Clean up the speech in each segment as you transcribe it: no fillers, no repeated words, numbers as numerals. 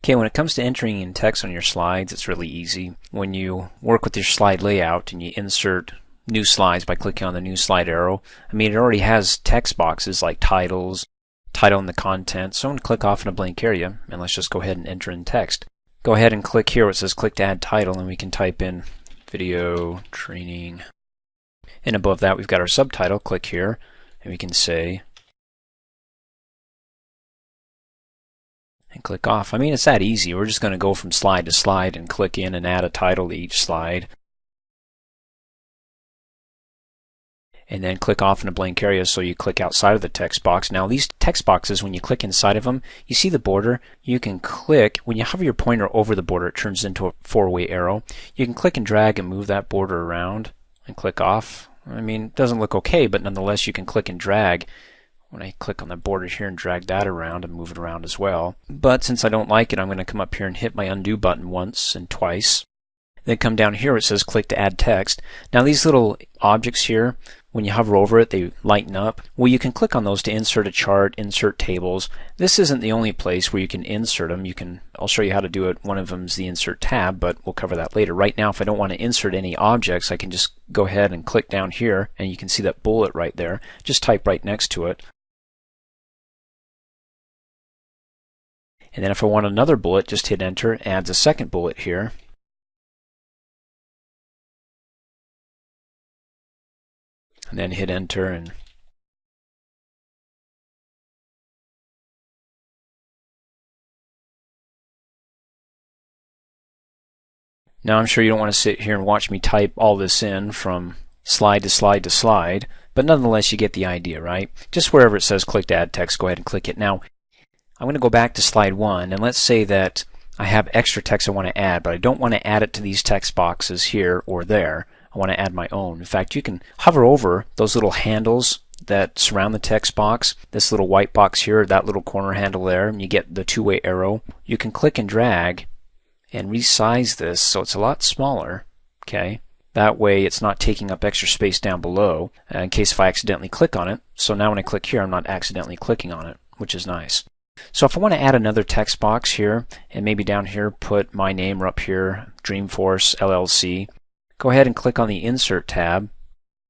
Okay, when it comes to entering in text on your slides, it's really easy. When you work with your slide layout and you insert new slides by clicking on the new slide arrow, it already has text boxes like titles, title and the content. So I'm going to click off in a blank area and let's just go ahead and enter in text. Go ahead and click here where it says click to add title, and we can type in video training. And above that we've got our subtitle. Click here and we can say, and click off. It's that easy. We're just going to go from slide to slide and click in and add a title to each slide. And then click off in a blank area, so you click outside of the text box. Now these text boxes, when you click inside of them, you see the border. You can click, when you hover your pointer over the border, it turns into a four-way arrow. You can click and drag and move that border around and click off. It doesn't look okay, but nonetheless you can click and drag. When I click on the border here and drag that around and move it around as well. But since I don't like it, I'm going to come up here and hit my undo button once and twice. Then come down here where it says click to add text. Now these little objects here, when you hover over it, they lighten up. Well, you can click on those to insert a chart, insert tables. This isn't the only place where you can insert them. I'll show you how to do it. One of them is the insert tab, but we'll cover that later. Right now, if I don't want to insert any objects, I can just go ahead and click down here, and you can see that bullet right there. Just type right next to it. And then if I want another bullet, just hit enter, adds a second bullet here. And then hit enter, and now I'm sure you don't want to sit here and watch me type all this in from slide to slide to slide, but nonetheless you get the idea, right? Just wherever it says click to add text, go ahead and click it. Now I'm going to go back to slide 1, and let's say that I have extra text I want to add, but I don't want to add it to these text boxes here or there. I want to add my own. In fact, you can hover over those little handles that surround the text box, this little white box here, that little corner handle there, and you get the two-way arrow. You can click and drag and resize this so it's a lot smaller. Okay, that way it's not taking up extra space down below in case if I accidentally click on it. So now when I click here, I'm not accidentally clicking on it, which is nice. So if I want to add another text box here, and maybe down here put my name, or up here Dreamforce LLC, go ahead and click on the Insert tab,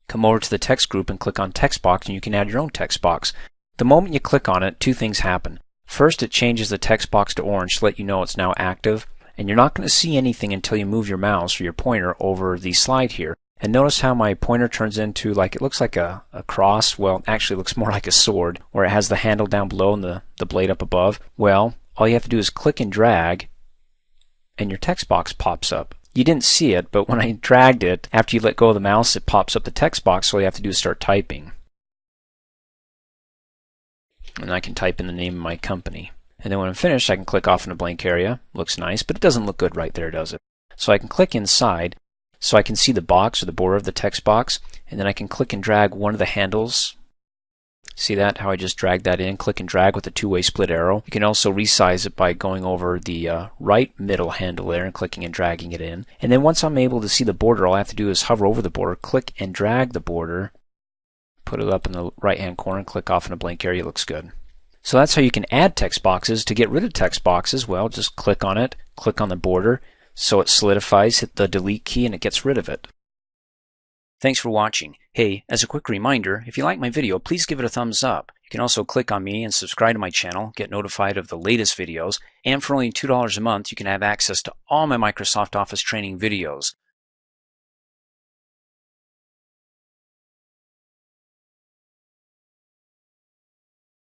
come over to the text group and click on Text Box, and you can add your own text box. The moment you click on it, two things happen. First, it changes the text box to orange to let you know it's now active, and you're not going to see anything until you move your mouse or your pointer over the slide here. And notice how my pointer turns into, it looks like a cross. Well, it actually looks more like a sword, where it has the handle down below and the blade up above. Well, all you have to do is click and drag, and your text box pops up. You didn't see it, but when I dragged it, after you let go of the mouse, it pops up the text box, so all you have to do is start typing. And I can type in the name of my company. And then when I'm finished, I can click off in a blank area. Looks nice, but it doesn't look good right there, does it? So I can click inside, so I can see the box or the border of the text box, and then I can click and drag one of the handles. See that? How I just dragged that in, click and drag with a two-way split arrow. You can also resize it by going over the right middle handle there and clicking and dragging it in. And then once I'm able to see the border, all I have to do is hover over the border, click and drag the border, put it up in the right-hand corner, click off in a blank area. Looks good. So that's how you can add text boxes. To get rid of text boxes, well, just click on it, click on the border, so it solidifies, hit the delete key, and it gets rid of it. Thanks for watching. Hey, as a quick reminder, if you like my video, please give it a thumbs up. You can also click on me and subscribe to my channel, get notified of the latest videos, and for only $2 a month, you can have access to all my Microsoft Office training videos.